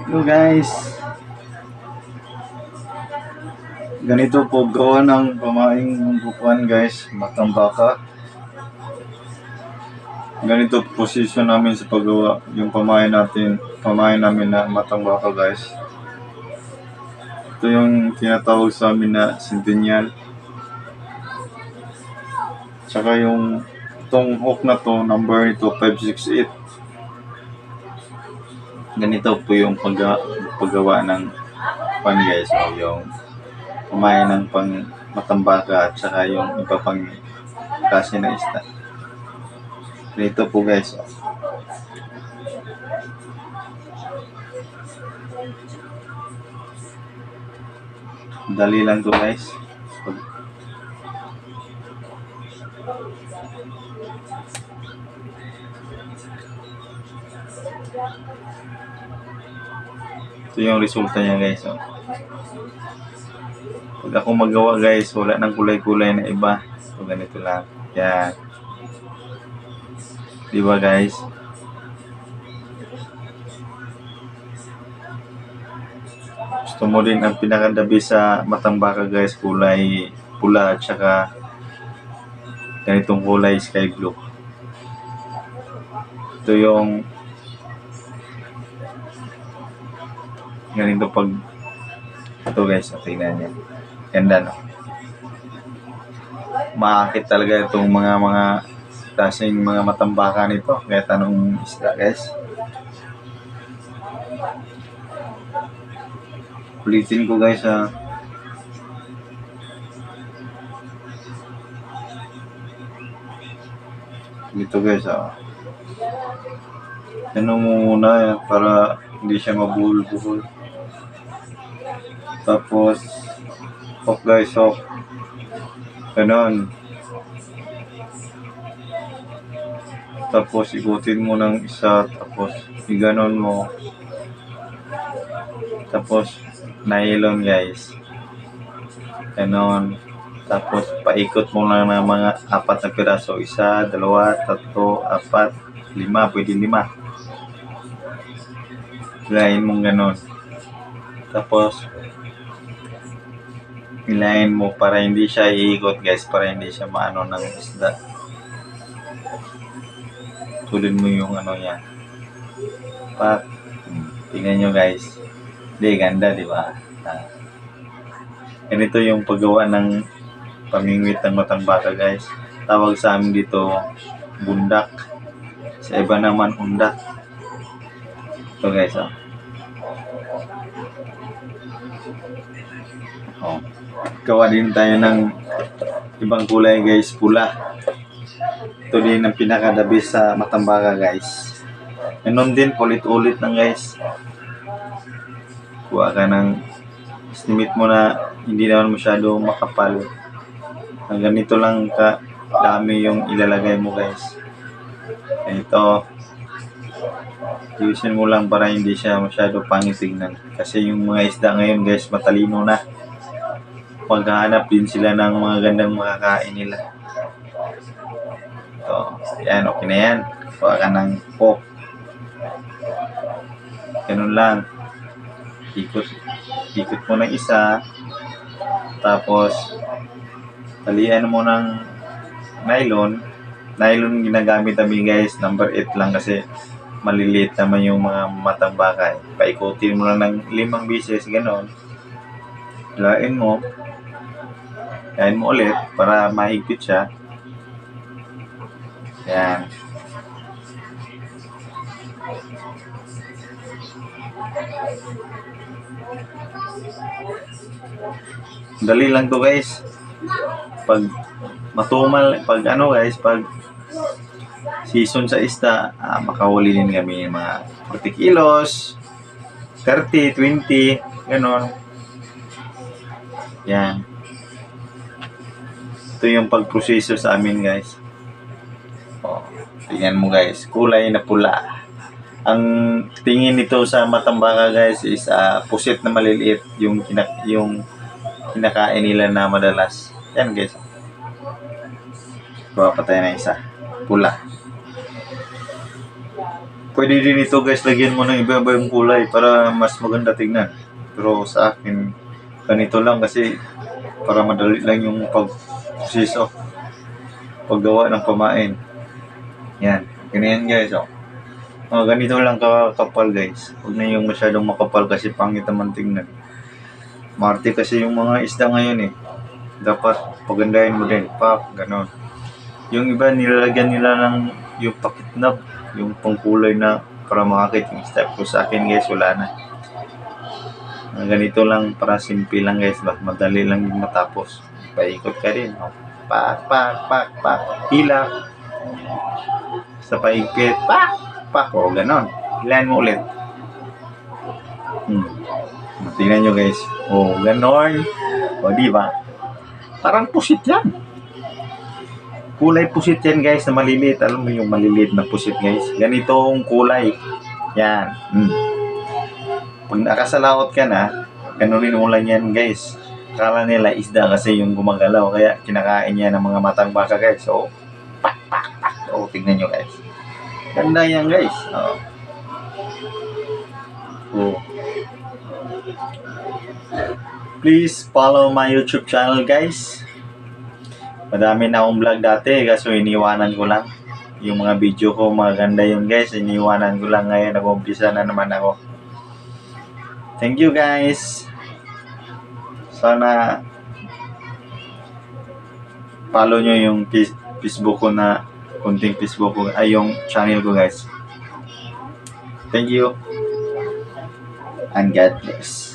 Hello guys, ganito po gawa ng pamaing bukuan guys, matang baka. Ganito posisyon namin sa paggawa yung pamain namin na matang baka guys. Ito yung tinatawag sa amin na centennial. Tsaka yung itong hook na to, number nito 568. Ganito po yung paggawa ng pan guys, o yung kumain ng pang matambaka at saka yung iba pang klase na isda. Dito po guys. Dali lang to guys. Ito yung resulta niya guys. Pag ako magawa guys, wala nang kulay-kulay na iba. So ganito lang. Yan. Diba guys? Gusto mo din ang pinakadabi sa matang baka guys, kulay pula at saka ganitong kulay sky blue. Ito yung ganito pag ito guys, tingnan niya. Ganda no? Maakit talaga itong mga klaseng mga matambaka nito. Kaya tanong isda guys. Ulitin ko guys ha. Dito guys ha. Ano mo muna para hindi siya mabuhol-buhol. Tapos hook guys, hook. Ganon. Tapos ikutin mo ng isa, tapos iganon mo. Tapos nylon guys. Ganon. Tapos paikot mo lang ng mga 4 na piraso. 1, 2, 3, 4, 5. Pwede 5. Hilahin mong ganon. Tapos hilahin mo para hindi siya iikot guys. Para hindi siya maano ng isda. Tulin mo yung ano niya. Pak. Tingnan nyo guys. Hindi, ganda diba? Ganito yung paggawa ng pamingwit ng matang baka guys. Tawag sa amin dito bundak. Sa iba naman undak. Ito guys gawa din tayo ng ibang kulay guys, pula. Ito din ang pinakadabi sa matang baka guys. Ganun din, ulit-ulit lang guys. Kuha ka ng estimate mo na hindi naman masyado makapal. Ganito lang ka dami yung ilalagay mo guys. Ito ayusin mo lang para hindi siya masyado pangit tignan. Kasi yung mga isda ngayon guys, matalino na. Maghahanap din sila ng mga gandang makakain nila. So, yan, okay na yan. Kuha ka ng pork. Ganun lang. Ikot mo ng isa. Tapos, talian mo ng nylon. Nylon ginagamit namin guys, number 8 lang kasi maliliit naman yung mga matang baka. Paikutin mo lang ng 5 beses, gano'n. Hilain mo ulit para mahigpit siya. Yan. Dali lang to guys. Pag matumal, pag season sa isda, makahuli din kami mga 40 kilos, 30, 20, gano'n. Yan. Ito yung pagproseso sa amin guys. Tingnan mo guys, kulay na pula. Ang tingin nito sa matang baka guys is pusit na maliliit yung kinakain nila na madalas. Yan guys. Kuha pa tayo na isa. Pula. Pwede din ito guys, lagyan mo ng iba-iba yung kulay para mas maganda tingnan. Pero sa akin, ganito lang kasi para madali lang yung pag-proseso, paggawa ng pamain. Yan, ganyan guys, oh. Ganito lang kakapal guys. Huwag na yung masyadong makapal kasi pangit naman tingnan. Marte kasi yung mga isda ngayon eh. Dapat pagandahin mo din, pak, ganon. Yung iba nilalagyan nila ng yung pakitnab, yung pangkulay na para makakit yung isda. Pero sa akin guys, wala na. Ganito lang, para simple lang guys, madali lang yung matapos. Paikot ka rin, oh. Pak, pak, pak, pak, hila. Sa paikit, pak, pak, o ganon. Hilahin mo ulit. Tingnan nyo guys. O, ganon. O, diba? Parang pusit yan. Kulay pusit yan guys na maliliit. Alam mo yung maliliit na pusit guys. Ganitong kulay. Yan. Pag nakasalaot ka na, ganunin mo lang yan guys. Akala nila isda kasi yung gumagalaw. Kaya kinakain niya ng mga matang baka guys. So, pak, pak, pak. O, tingnan nyo guys. Ganda yan guys. Please follow my YouTube channel guys. Madami na akong vlog dati kaso iniwanan ko lang. Yung mga video ko maganda yun guys. Iniwanan ko lang ngayon. Nag-umpisa na naman ako. Thank you guys. Sana follow nyo yung Facebook ko na kunting Facebook ko. Ay yung channel ko guys. Thank you. And God bless.